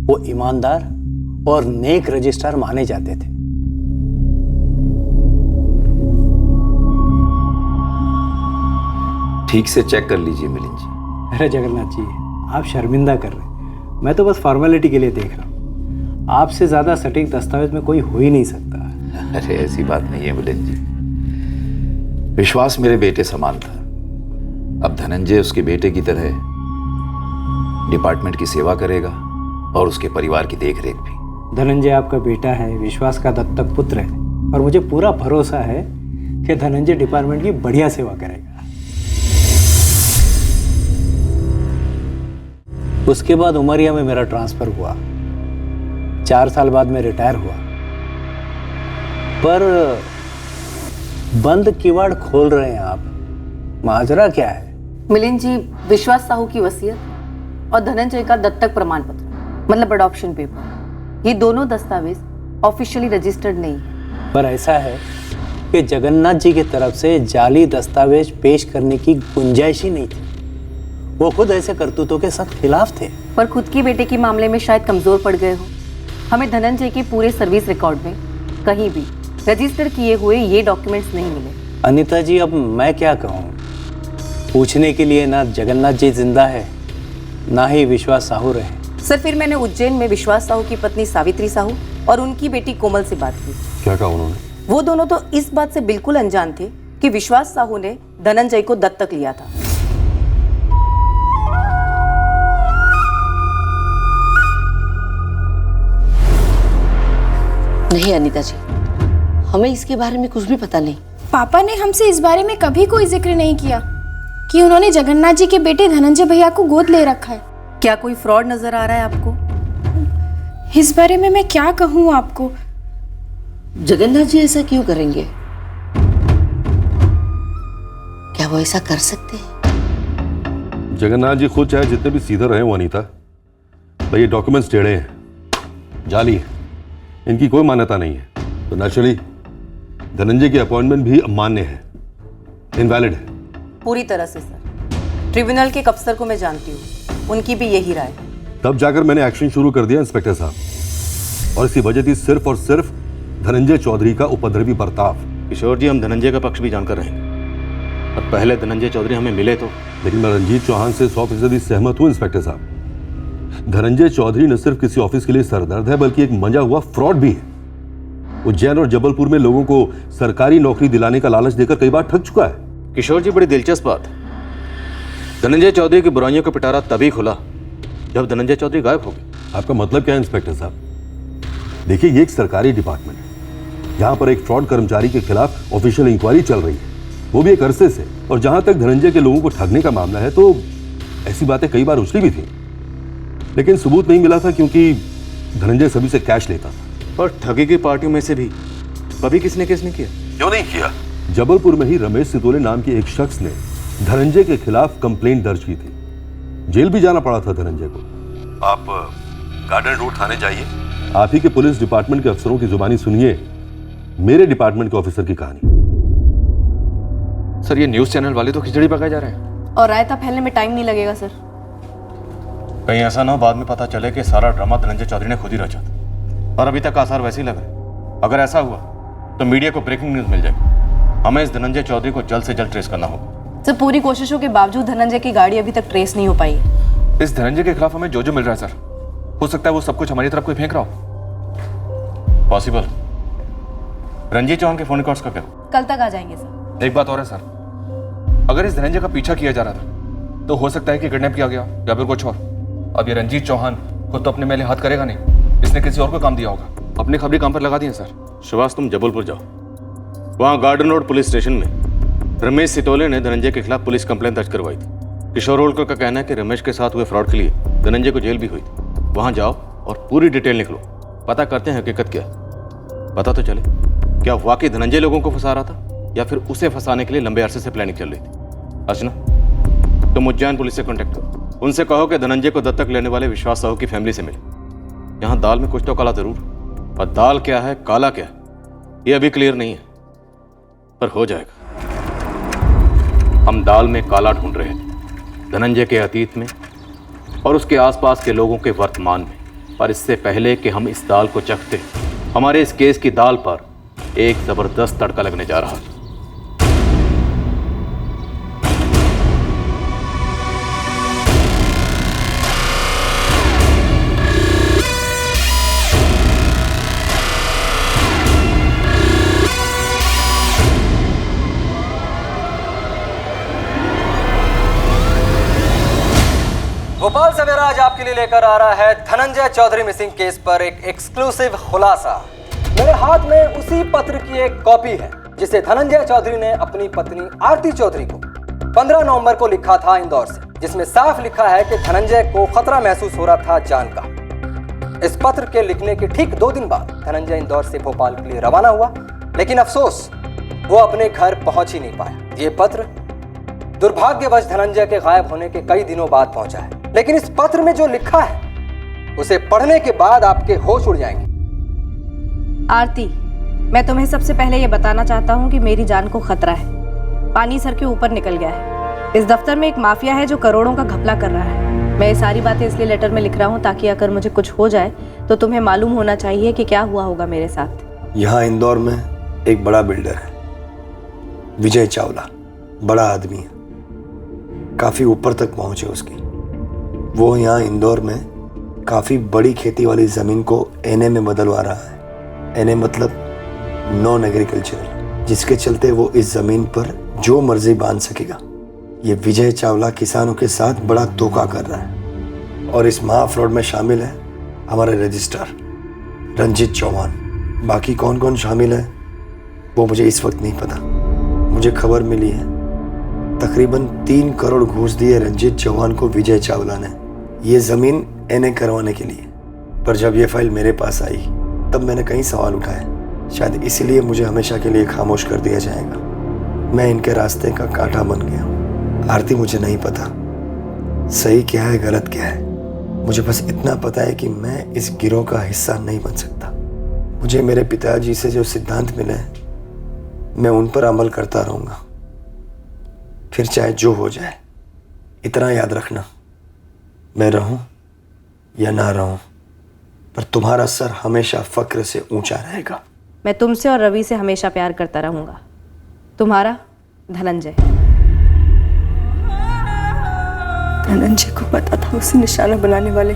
वो ईमानदार और नेक रजिस्ट्रार माने जाते थे। ठीक से चेक कर लीजिए मिलिंद जी। अरे जगन्नाथ जी, आप शर्मिंदा कर रहे हैं। मैं तो बस फॉर्मेलिटी के लिए देख रहा हूँ। आपसे ज्यादा सटीक दस्तावेज में कोई हो ही नहीं सकता। अरे ऐसी बात नहीं है मिलिंद जी, विश्वास मेरे बेटे समान था। अब धनंजय उसके बेटे की तरह डिपार्टमेंट की सेवा करेगा और उसके परिवार की देखरेख भी। धनंजय आपका बेटा है, विश्वास का दत्तक पुत्र है, और मुझे पूरा भरोसा है कि धनंजय डिपार्टमेंट की बढ़िया सेवा करेगा। उसके बाद उमरिया में मेरा ट्रांसफर हुआ। 4 साल बाद मैं रिटायर हुआ। पर बंद किवाड़ खोल रहे हैं आप, माजरा क्या है? मिलिंद जी, विश्वास साहू की वसीयत और धनंजय का दत्तक प्रमाण पत्र, मतलब अडॉप्शन पेपर, ये दोनों दस्तावेज ऑफिशियली रजिस्टर्ड नहीं है। पर ऐसा है कि जगन्नाथ जी की तरफ से जाली दस्तावेज पेश करने की गुंजाइश ही नहीं थी। वो खुद ऐसे करतूतों के सख्त खिलाफ थे। पर खुद की बेटे के मामले में शायद कमजोर पड़ गए हो। हमें धनंजय के पूरे सर्विस रिकॉर्ड में कहीं भी रजिस्टर किए हुए ये डॉक्यूमेंट्स नहीं मिले। अनीता जी, अब मैं क्या कहूँ? पूछने के लिए ना जगन्नाथ जी जिंदा है, ना ही विश्वास साहू रहे। सर, फिर मैंने उज्जैन में विश्वास साहू की पत्नी सावित्री साहू और उनकी बेटी कोमल से बात की। क्या कहा उन्होंने? वो दोनों तो इस बात से बिल्कुल अनजान थे कि विश्वास साहू ने धनंजय को दत्तक लिया था। नहीं अनीता जी, हमें इसके बारे में कुछ भी पता नहीं। पापा ने हमसे इस बारे में कभी कोई जिक्र नहीं किया कि उन्होंने जगन्नाथ जी के बेटे धनंजय भैया को गोद ले रखा है। क्या कोई फ्रॉड नजर आ रहा है आपको? इस बारे में मैं क्या कहूँ आपको? जगन्नाथ जी ऐसा क्यों करेंगे? क्या वो ऐसा कर सकते हैं? जगन्नाथ जी खुद चाहे जितने भी सीधे रहे हो अनीता, तो ये डॉक्यूमेंट्स टेढ़े हैं, जाली हैं, इनकी कोई मान्यता नहीं है। तो नेचुरली धनंजय की अपॉइंटमेंट भी अमान्य है, इनवैलिड है। पूरी तरह से सर। ट्रिब्यूनल के अफसर को मैं जानती हूँ, उनकी भी यही राय। तब जाकर मैंने एक्शन शुरू कर दिया इंस्पेक्टर साहब, और इसकी वजह थी सिर्फ और सिर्फ धनंजय चौधरी का उपद्रवी बर्ताव। किशोर जी, हम धनंजय का पक्ष भी जानकर रहेंगे, और पहले धनंजय चौधरी हमें मिले तो। लेकिन मैं रंजीत चौहान से 100% सहमत हूँ इंस्पेक्टर साहब। धनंजय चौधरी न सिर्फ किसी ऑफिस के लिए सरदर्द है, बल्कि एक मंजा हुआ फ्रॉड भी है। उज्जैन और जबलपुर में लोगों को सरकारी नौकरी दिलाने का लालच देकर कई बार ठग चुका है। किशोर जी, बड़ी दिलचस्प बात। धनंजय चौधरी की बुराइयों का पिटारा तभी खुला जब धनंजय चौधरी गायब हो गए। आपका मतलब क्या है इंस्पेक्टर साहब? देखिए, ये एक सरकारी डिपार्टमेंट है, जहां पर एक फ्रॉड कर्मचारी के खिलाफ ऑफिशियल इंक्वायरी चल रही है, वो भी एक अरसे से। और जहां तक धनंजय के लोगों को ठगने का मामला है, तो ऐसी बातें कई बार उछली भी थी, लेकिन सबूत नहीं मिला था, क्योंकि धनंजय सभी से कैश लेता था। पर ठगी की पार्टियों में से भी कभी किसने केस नहीं किया? क्यों नहीं किया? जबलपुर में ही रमेश सितोले नाम के एक शख्स ने धनंजय के खिलाफ कंप्लेंट दर्ज की थी। जेल भी जाना पड़ा था धनंजय को। आप गार्डन रोड थाने जाइए, आप ही के पुलिस डिपार्टमेंट के अफसरों की जुबानी सुनिए मेरे डिपार्टमेंट के ऑफिसर की कहानी। सर, ये न्यूज चैनल वाले तो खिचड़ी पकाए जा रहे हैं। और रायता फैलने में टाइम नहीं लगेगा सर। कहीं ऐसा ना हो बाद में पता चले कि सारा ड्रामा धनंजय चौधरी ने खुद ही रचा था, और अभी तक आसार वैसे ही लग रहे। अगर ऐसा हुआ तो मीडिया को ब्रेकिंग न्यूज मिल जाएगी। हमें इस धनंजय चौधरी को जल्द से जल्द ट्रेस करना होगा। सर, पूरी कोशिशों के बावजूद धनंजय की गाड़ी अभी तक ट्रेस नहीं हो पाई है। इस धनंजय के खिलाफ हमें जो मिल रहा है सर, हो सकता है वो सब कुछ हमारी तरफ कोई फेंक रहा हो। पॉसिबल। रंजीत चौहान के फोन रिकॉर्ड्स का क्या? कल तक आ जाएंगे सर। एक बात और है सर, अगर इस धनंजय का पीछा किया जा रहा था तो हो सकता है कि किडनैप किया गया या फिर कुछ और। अब ये रंजीत चौहान खुद तो अपने मेले हाथ करेगा नहीं, इसने किसी और को काम दिया होगा। अपने खबरी काम पर लगा दिए सर। सुभाष, तुम जबलपुर जाओ, वहाँ गार्डन रोड पुलिस स्टेशन में रमेश सितोले ने धनंजय के खिलाफ पुलिस कंप्लेंट दर्ज करवाई थी। किशोर होलकर का कहना है कि रमेश के साथ हुए फ्रॉड के लिए धनंजय को जेल भी हुई थी। वहाँ जाओ और पूरी डिटेल निकलो, पता करते हैं हकीकत क्या है। पता तो चले क्या वाकई धनंजय लोगों को फंसा रहा था या फिर उसे फंसाने के लिए लंबे अरसे से प्लानिंग चल रही थी। अर्चना, तुम उज्जैन पुलिस से कॉन्टैक्ट करो, उनसे कहो कि धनंजय को दत्तक लेने वाले विश्वास साहू की फैमिली से मिले। यहाँ दाल में कुछ तो काला जरूर, और दाल क्या है काला क्या है ये अभी क्लियर नहीं है, पर हो जाएगा। हम दाल में काला ढूंढ रहे थे, धनंजय के अतीत में और उसके आसपास के लोगों के वर्तमान में। पर इससे पहले कि हम इस दाल को चखते, हमारे इस केस की दाल पर एक जबरदस्त तड़का लगने जा रहा था। भोपाल सवेरा आज आपके लिए लेकर आ रहा है धनंजय चौधरी मिसिंग केस पर एक एक्सक्लूसिव खुलासा। मेरे हाथ में उसी पत्र की एक कॉपी है जिसे धनंजय चौधरी ने अपनी पत्नी आरती चौधरी को 15 नवंबर को लिखा था इंदौर से, जिसमें साफ लिखा है कि धनंजय को खतरा महसूस हो रहा था जान का। इस पत्र के लिखने के ठीक 2 दिन बाद धनंजय इंदौर से भोपाल के लिए रवाना हुआ, लेकिन अफसोस वो अपने घर पहुंच ही नहीं पाया। ये पत्र दुर्भाग्यवश धनंजय के गायब होने के कई दिनों बाद पहुंचा है, लेकिन इस पत्र में जो लिखा है उसे पढ़ने के बाद आपके होश उड़ जाएंगे। आरती, मैं तुम्हें सबसे पहले ये बताना चाहता हूँ कि मेरी जान को खतरा है। पानी सर के ऊपर निकल गया है। इस दफ्तर में एक माफिया है जो करोड़ों का घपला कर रहा है। मैं ये सारी बातें इसलिए लेटर में लिख रहा हूँ ताकि अगर मुझे कुछ हो जाए तो तुम्हें मालूम होना चाहिए कि क्या हुआ होगा मेरे साथ। यहाँ इंदौर में एक बड़ा बिल्डर है, विजय चावला। बड़ा आदमी है, काफी ऊपर तक पहुंच है उसकी। वो यहाँ इंदौर में काफी बड़ी खेती वाली जमीन को एनए में बदलवा रहा है। एनए मतलब नॉन एग्रीकल्चरल, जिसके चलते वो इस जमीन पर जो मर्जी बांध सकेगा। ये विजय चावला किसानों के साथ बड़ा धोखा कर रहा है और इस महा फ्रॉड में शामिल है हमारे रजिस्ट्रार रंजीत चौहान। बाकी कौन कौन शामिल है वो मुझे इस वक्त नहीं पता। मुझे खबर मिली है तकरीबन 3 करोड़ घूस दिए रंजीत चौहान को विजय चावला ने ये जमीन एनए करवाने के लिए। पर जब ये फाइल मेरे पास आई तब मैंने कई सवाल उठाए। शायद इसीलिए मुझे हमेशा के लिए खामोश कर दिया जाएगा। मैं इनके रास्ते का कांटा बन गया हूँ। आरती, मुझे नहीं पता सही क्या है गलत क्या है। मुझे बस इतना पता है कि मैं इस गिरोह का हिस्सा नहीं बन सकता। मुझे मेरे पिताजी से जो सिद्धांत मिले मैं उन पर अमल करता रहूँगा, फिर चाहे जो हो जाए। इतना याद रखना, मैं रहूं या ना रहूं, पर तुम्हारा सर हमेशा फक्र से ऊंचा रहेगा। मैं तुमसे और रवि से हमेशा प्यार करता रहूंगा। तुम्हारा धनंजय। धनंजय को पता था उसे निशाना बनाने वाले,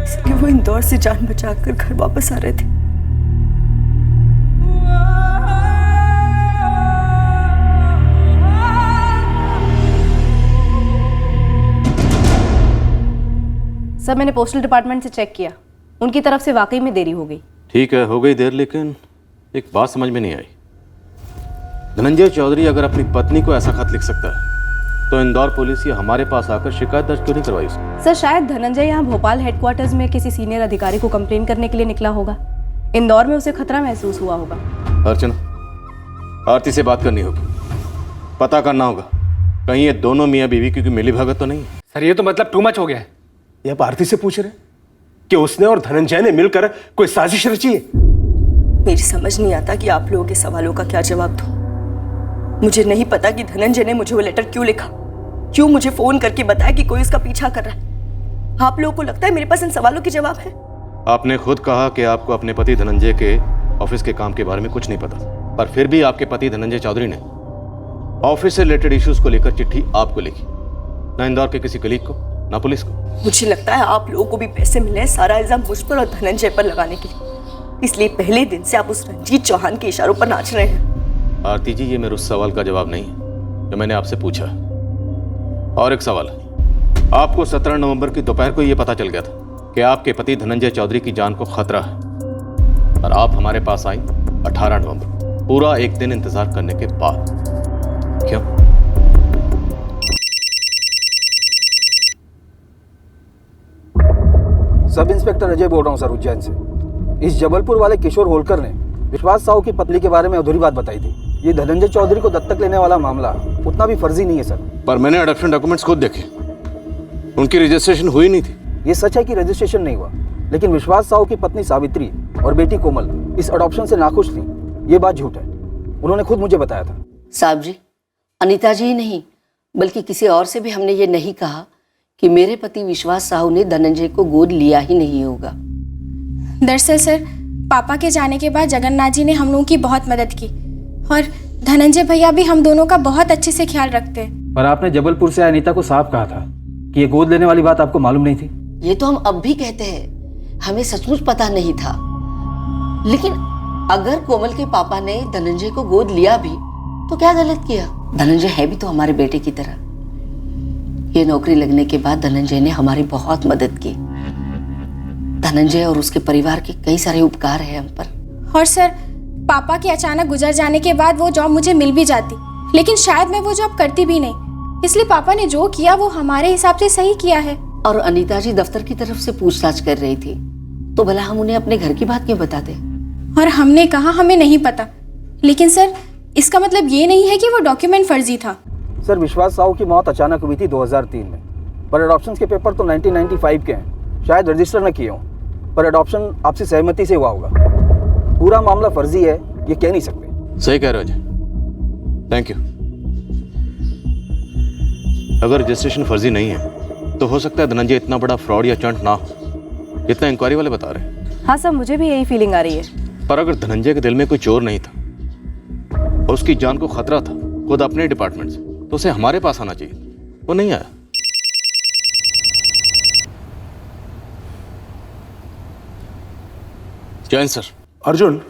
इसलिए वो इंदौर से जान बचाकर घर वापस आ रहे थे। सर, मैंने पोस्टल डिपार्टमेंट से चेक किया, उनकी तरफ से वाकई में देरी हो गई। ठीक है, हो गई देर, लेकिन एक बात समझ में नहीं आई। धनंजय चौधरी अगर अपनी पत्नी को ऐसा खत लिख सकता है तो इंदौर पुलिस या हमारे पास आकर शिकायत दर्ज क्यों नहीं करवाई उसने? सर, शायद धनंजय यहाँ भोपाल हेडक्वार्टर्स में किसी सीनियर अधिकारी को कंप्लेन करने के लिए निकला होगा। इंदौर में उसे खतरा महसूस हुआ होगा। अर्चना, आरती से बात करनी होगी, पता करना होगा कहीं ये दोनों मियाँ बीवी की मिली भगत तो नहीं। सर, ये तो मतलब टू मच हो गया है। ये आप आरती से पूछ रहे कि उसने और धनंजय ने मिलकर कोई साजिश रची है? मेरी समझ नहीं आता कि आप लोगों के सवालों का क्या जवाब दूं। मुझे नहीं पता कि धनंजय ने मुझे वो लेटर क्यों लिखा, क्यों मुझे फोन करके बताया कि कोई उसका पीछा कर रहा है। आप लोगों को लगता है मेरे पास इन सवालों के जवाब है? आपने खुद कहा कि आपको अपने पति धनंजय के ऑफिस के काम के बारे में कुछ नहीं पता, पर फिर भी आपके पति धनंजय चौधरी ने ऑफिस से रिलेटेड इश्यूज को लेकर चिट्ठी आपको लिखी, ना इंदौर के किसी कलीग को, ना पुलिस को। मुझे लगता है आप लोगों को भी पैसे मिले हैं सारा इल्जाम मुझ पर और धनंजय पर लगाने के लिए, इसलिए पहले दिन से आप उस रंजीत चौहान के इशारों पर नाच रहे हैं। आरती जी, ये मेरे उस सवाल का जवाब नहीं है जो मैंने आपसे पूछा। और एक सवाल, आपको 17 नवंबर की दोपहर को यह पता चल गया था कि आपके पति धनंजय चौधरी की जान को खतरा है, और आप हमारे पास आई 18 नवंबर, पूरा एक दिन इंतजार करने के बाद। क्यों? सब इंस्पेक्टर अजय बोल रहा हूँ सर, उज्जैन से। इस जबलपुर वाले किशोर होलकर ने विश्वास साहू की पत्नी के बारे में अधूरी बात बताई थी। ये धनंजय चौधरी को दत्तक लेने वाला मामला उतना भी फर्जी नहीं है सर। पर मैंने अडॉप्शन डॉक्यूमेंट्स खुद देखे, उनकी रजिस्ट्रेशन हुई नहीं थी। ये सच है कि रजिस्ट्रेशन नहीं हुआ, लेकिन विश्वास साहू की पत्नी सावित्री और बेटी कोमल इस अडॉप्शन से नाखुश थी। ये बात झूठ है, उन्होंने खुद मुझे बताया था। साहब जी, अनीता जी ही नहीं बल्कि किसी और से भी हमने ये नहीं कहा कि मेरे पति विश्वास साहू ने धनंजय को गोद लिया ही नहीं होगा। दरअसल सर, पापा के जाने के बाद जगन्नाथ जी ने हम लोगों की बहुत मदद की और धनंजय भैया भी हम दोनों का बहुत अच्छे से ख्याल रखते हैं। पर आपने जबलपुर से अनीता को साफ कहा था कि ये गोद लेने वाली बात आपको मालूम नहीं थी। ये तो हम अब भी कहते हैं, हमें सचमुच पता नहीं था। लेकिन अगर कोमल के पापा ने धनंजय को गोद लिया भी तो क्या गलत किया? धनंजय है भी तो हमारे बेटे की तरह। ये नौकरी लगने के बाद धनंजय ने हमारी बहुत मदद की। धनंजय और उसके परिवार के कई सारे उपकार हैं हम पर। और सर, पापा के अचानक गुजर जाने के बाद वो जॉब मुझे मिल भी जाती, लेकिन शायद मैं वो जॉब करती भी नहीं। इसलिए पापा ने जो किया वो हमारे हिसाब से सही किया है। और अनीता जी दफ्तर की तरफ से पूछताछ कर रही थी, तो भला हम उन्हें अपने घर की बात क्यों बताते? और हमने कहा हमें नहीं पता। लेकिन सर, इसका मतलब ये नहीं है कि वो डॉक्यूमेंट फर्जी था। सर, विश्वास साहू की मौत अचानक हुई थी 2003 में, पर अडॉप्शन के पेपर तो 1995 के हैं। शायद रजिस्टर न किए हों, पर अडॉप्शन आपसी सहमति से हुआ होगा। पूरा मामला फर्जी है ये कह नहीं सकते। सही कह रहे हो अजय, थैंक यू। अगर रजिस्ट्रेशन फर्जी नहीं है तो हो सकता है धनंजय इतना बड़ा फ्रॉड या चंट ना हो जितना इंक्वायरी वाले बता रहे हैं। हाँ सर, मुझे भी यही फीलिंग आ रही है। पर अगर धनंजय के दिल में कोई चोर नहीं था और उसकी जान को खतरा था खुद अपने डिपार्टमेंट से, तो उसे हमारे पास आना चाहिए। वो नहीं आया। जैन सर। अर्जुन,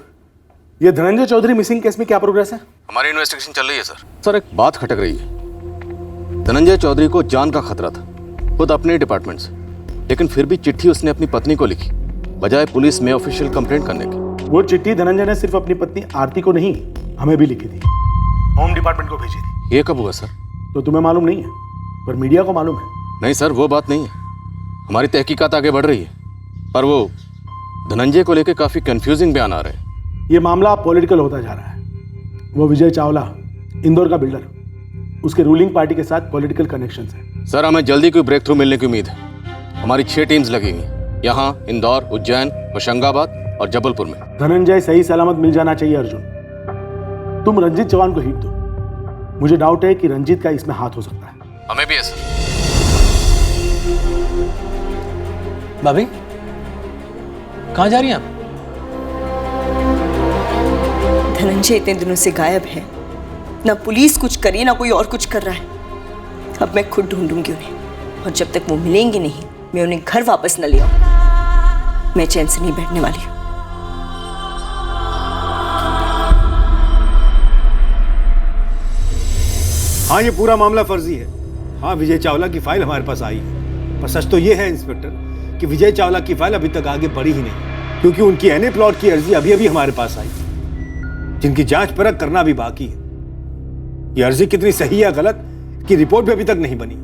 ये धनंजय चौधरी मिसिंग केस में क्या प्रोग्रेस है? हमारी इन्वेस्टिगेशन चल रही है सर। सर, एक बात खटक रही है। धनंजय चौधरी को जान का खतरा था खुद अपने डिपार्टमेंट से, लेकिन फिर भी चिट्ठी उसने अपनी पत्नी को लिखी बजाय पुलिस में ऑफिशियल कंप्लेंट करने की। वो चिट्ठी धनंजय ने सिर्फ अपनी पत्नी आरती को नहीं, हमें भी लिखी थी, होम डिपार्टमेंट को भेजी थी। ये कब हुआ सर? तो तुम्हें मालूम नहीं है, पर मीडिया को मालूम है। नहीं सर, वो बात नहीं है। हमारी तहकीकात आगे बढ़ रही है, पर वो धनंजय को लेकर काफी कंफ्यूजिंग बयान आ रहे हैं। ये मामला पॉलिटिकल होता जा रहा है। वो विजय चावला, इंदौर का बिल्डर, उसके रूलिंग पार्टी के साथ पॉलिटिकल कनेक्शंस हैं। सर, हमें जल्दी कोई ब्रेक थ्रू मिलने की उम्मीद है। हमारी 6 टीम्स लगी हुई हैं, यहाँ, इंदौर, उज्जैन, होशंगाबाद और जबलपुर में। धनंजय सही सलामत मिल जाना चाहिए। अर्जुन, तुम रंजीत चौहान को हिट दो। मुझे डाउट है कि रंजीत का इसमें हाथ हो सकता है। हमें भी है सर। भाभी, कहाँ जा रही हैं आप? धनंजय इतने दिनों से गायब है, ना पुलिस कुछ करी ना कोई और कुछ कर रहा है। अब मैं खुद ढूंढूंगी उन्हें, और जब तक वो मिलेंगे नहीं मैं उन्हें घर वापस न ले आऊं। मैं चैन से नहीं बैठने वाली हूं। हाँ, ये पूरा मामला फर्जी है। हाँ, विजय चावला की फाइल हमारे पास आई है, पर सच तो ये है इंस्पेक्टर कि विजय चावला की फाइल अभी तक आगे बढ़ी ही नहीं, क्योंकि उनकी एनए प्लॉट की अर्जी अभी अभी हमारे पास आई, जिनकी जांच परख करना भी बाकी है। ये अर्जी कितनी सही या गलत की रिपोर्ट भी अभी तक नहीं बनी।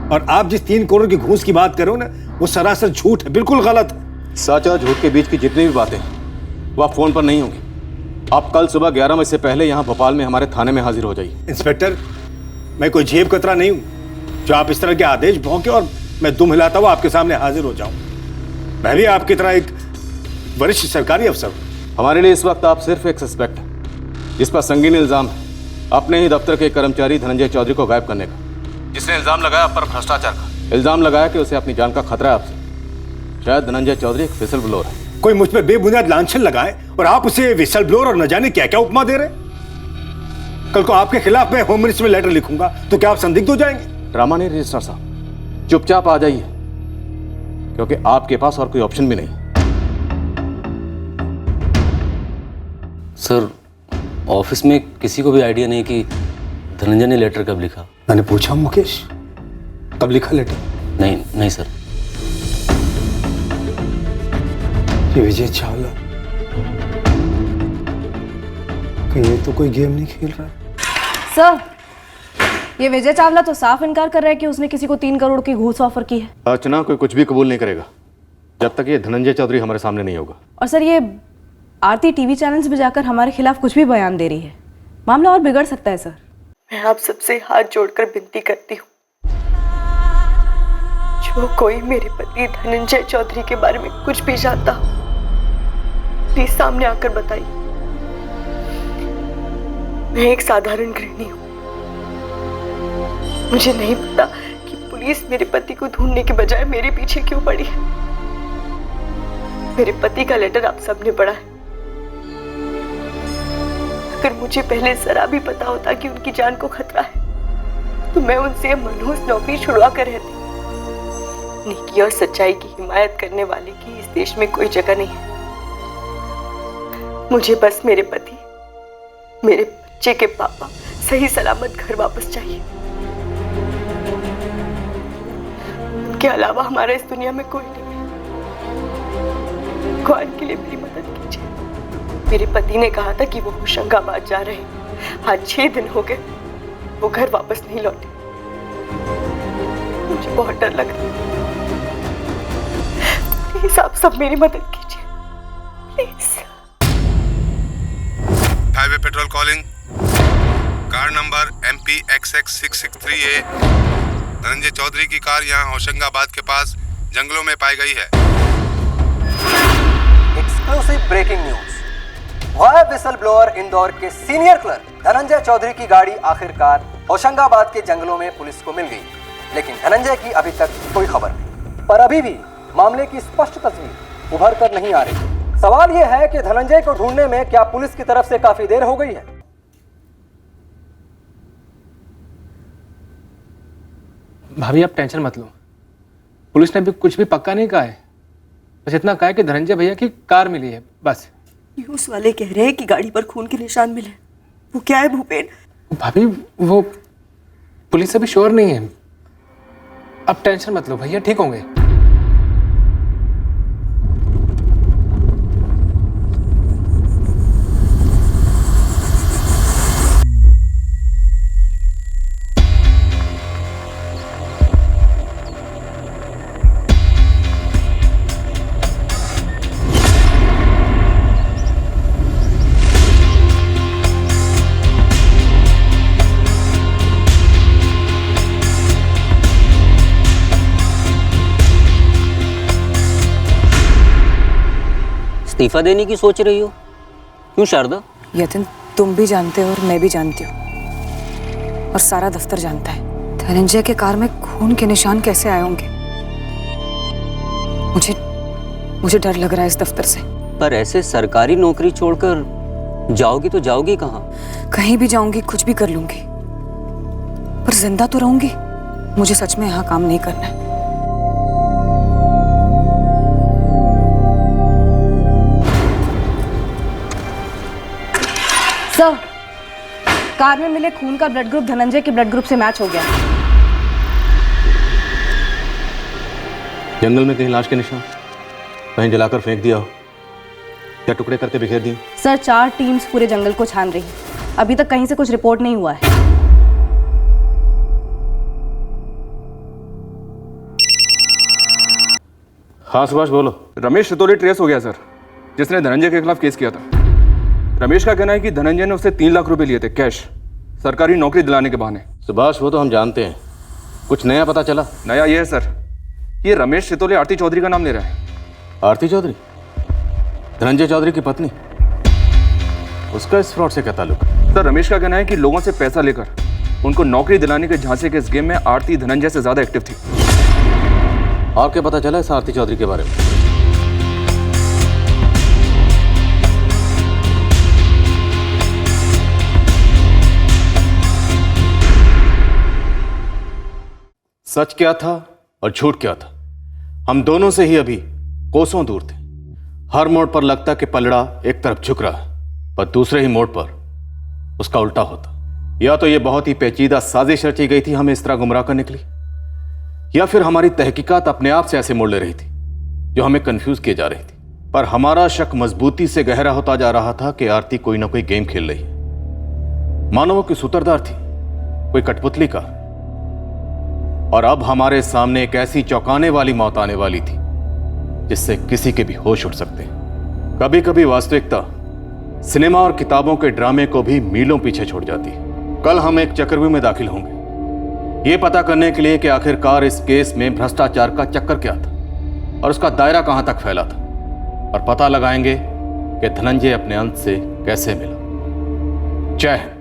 और आप जिस 3 करोड़ की घूस की बात कर रहे हो ना, वो सरासर झूठ है, बिल्कुल गलत है। सच और झूठ के बीच की जितनी भी बातें हैं वो आप फोन पर नहीं होंगी। आप कल सुबह 11 बजे से पहले यहाँ भोपाल में हमारे थाने में हाजिर हो जाइए। इंस्पेक्टर, मैं कोई जेब कतरा नहीं हूँ जो आप इस तरह के आदेश भौंके और मैं दुम हिलाता हुआ आपके सामने हाजिर हो जाऊं। मैं भी आपकी तरह एक वरिष्ठ सरकारी अफसर हूं। हमारे लिए इस वक्त आप सिर्फ एक सस्पेक्ट हैं जिस पर संगीन इल्जाम है अपने ही दफ्तर के कर्मचारी धनंजय चौधरी को गायब करने का, जिसने इल्जाम लगाया आप पर भ्रष्टाचार का। इल्जाम लगाया कि उसे अपनी जान का खतरा है आपसे। शायद धनंजय चौधरी एक विसल ब्लोअर है। कोई मुझ पर बेबुनियाद लांछन लगाए और आप उसे विसल ब्लोअर और न जाने क्या क्या उपमा दे रहे। कल को आपके खिलाफ मैं होम मिनिस्टर में लेटर लिखूंगा तो क्या आप संदिग्ध हो जाएंगे? ड्रामा नहीं रजिस्ट्रार साहब, चुपचाप आ जाइए, क्योंकि आपके पास और कोई ऑप्शन भी नहीं। सर, ऑफिस में किसी को भी आइडिया नहीं कि धनंजय ने लेटर कब लिखा। मैंने पूछा मुकेश, कब लिखा लेटर? नहीं सर। ये विजय चावला, ये तो कोई गेम नहीं खेल रहा है। सर, ये विजय चावला तो साफ इनकार कर रहा है कि उसने किसी को 3 करोड़ की घूस ऑफर की है। अर्चना, कोई कुछ भी कबूल नहीं करेगा जब तक ये धनंजय चौधरी हमारे सामने नहीं होगा। और सर, ये आरती टीवी चैनल्स में जाकर हमारे खिलाफ कुछ भी बयान दे रही है, मामला और बिगड़ सकता है। सर, मैं आप सबसे हाथ जोड़कर विनती करती हूँ, जो कोई मेरे पति धनंजय चौधरी के बारे में कुछ भी जानता हो, प्लीज सामने आकर बताइए। मैं एक साधारण गृहिणी हूँ, मुझे नहीं पता कि पुलिस मेरे पति को ढूंढने के बजाय मेरे पीछे क्यों पड़ी है। मेरे पति का लेटर आप सबने पढ़ा है। अगर मुझे पहले जरा भी पता होता कि उनकी जान को खतरा है तो मैं उनसे मनहूस नौकरी छुड़वा कर रहती। नेकी और सच्चाई की हिमायत करने वाले की इस देश में कोई जगह नहीं है। मुझे बस मेरे पति, मेरे बच्चे के पापा सही सलामत घर वापस चाहिए। उनके अलावा हमारा इस दुनिया में कोई नहीं है। भगवान के लिए मेरी मदद कीजिए। मेरे पति ने कहा था कि वो होशंगाबाद जा रहे हैं। आज 6 दिन हो गए, वो घर वापस नहीं लौटे। मुझे बहुत डर लग रहा है। प्लीज आप सब मेरी मदद कीजिए, please. Highway petrol calling. Car number MPXX663A। Dhananjay Chaudhary की कार यहाँ होशंगाबाद के पास जंगलों में पाई गई है। Exclusive breaking news. गायब विसल ब्लोअर इंदौर के सीनियर क्लर्क धनंजय चौधरी की गाड़ी आखिरकार होशंगाबाद के जंगलों में पुलिस को मिल गई, लेकिन धनंजय की अभी तक कोई खबर नहीं। पर अभी भी मामले की स्पष्ट तस्वीर उभर कर नहीं आ रही। सवाल यह है कि धनंजय को ढूंढने में क्या पुलिस की तरफ से काफी देर हो गई है? भाभी आप टेंशन मत लो, पुलिस ने अभी कुछ भी पक्का नहीं कहा है। बस इतना कहा है कि धनंजय भैया की कार मिली है, बस। न्यूज़ वाले कह रहे हैं कि गाड़ी पर खून के निशान मिले। वो क्या है भूपेन? भाभी वो पुलिस अभी श्योर नहीं है। अब टेंशन मत लो, भैया ठीक होंगे। इस्तीफा देने की सोच रही हो? क्यों शारदा? यतिन, तुम भी जानते हो और मैं भी जानती हूँ और सारा दफ्तर जानता है धनंजय के कार में खून के निशान कैसे आए होंगे। मुझे डर लग रहा है इस दफ्तर से। पर ऐसे सरकारी नौकरी छोड़कर जाओगी तो जाओगी कहाँ? कहीं भी जाऊंगी, कुछ भी कर लूंगी, पर जिंदा तो रहूंगी। मुझे सच में यहाँ काम नहीं करना है। सर, कार में मिले खून का ब्लड ग्रुप धनंजय के ब्लड ग्रुप से मैच हो गया। जंगल में कहीं लाश के निशान, कहीं जलाकर फेंक दिया हो या टुकड़े करके बिखेर दिए? सर, 4 टीम्स पूरे जंगल को छान रही है। अभी तक कहीं से कुछ रिपोर्ट नहीं हुआ है। हाँ सुभाष बोलो। रमेश रितोली ट्रेस हो गया सर, जिसने धनंजय के खिलाफ केस किया था। रमेश का कहना है कि धनंजय ने उससे 3 लाख रुपए लिए थे कैश, सरकारी नौकरी दिलाने के बहाने। सुभाष वो तो हम जानते हैं, कुछ नया पता चला? नया ये है सर, ये रमेश रितोली आरती चौधरी का नाम ले रहा है। आरती चौधरी? धनंजय चौधरी की पत्नी? उसका इस फ्रॉड से क्या ताल्लुक? सर रमेश का कहना है कि लोगों से पैसा लेकर उनको नौकरी दिलाने के झांसे के इस गेम में आरती धनंजय से ज्यादा एक्टिव थी। और क्या पता चला इस आरती चौधरी के बारे में? सच क्या था और झूठ क्या था, हम दोनों से ही अभी कोसों दूर थे। हर मोड़ पर लगता कि पलड़ा एक तरफ झुक रहा है, पर दूसरे ही मोड़ पर उसका उल्टा होता। या तो ये बहुत ही पेचीदा साजिश रची गई थी हमें इस तरह गुमराह करने के लिए, या फिर हमारी तहकीकात अपने आप से ऐसे मोड़ ले रही थी जो हमें कंफ्यूज किए जा रही थी। पर हमारा शक मजबूती से गहरा होता जा रहा था कि आरती कोई ना कोई गेम खेल रही है। मानो वो कोई सूत्रधार थी, कोई कठपुतली का। और अब हमारे सामने एक ऐसी चौंकाने वाली मौत आने वाली थी जिससे किसी के भी होश उड़ सकते हैं। कभी कभी वास्तविकता सिनेमा और किताबों के ड्रामे को भी मीलों पीछे छोड़ जाती है। कल हम एक चक्रव्यूह में दाखिल होंगे, ये पता करने के लिए कि आखिरकार इस केस में भ्रष्टाचार का चक्कर क्या था और उसका दायरा कहां तक फैला था, और पता लगाएंगे कि धनंजय अपने अंत से कैसे मिला। जय हिंद।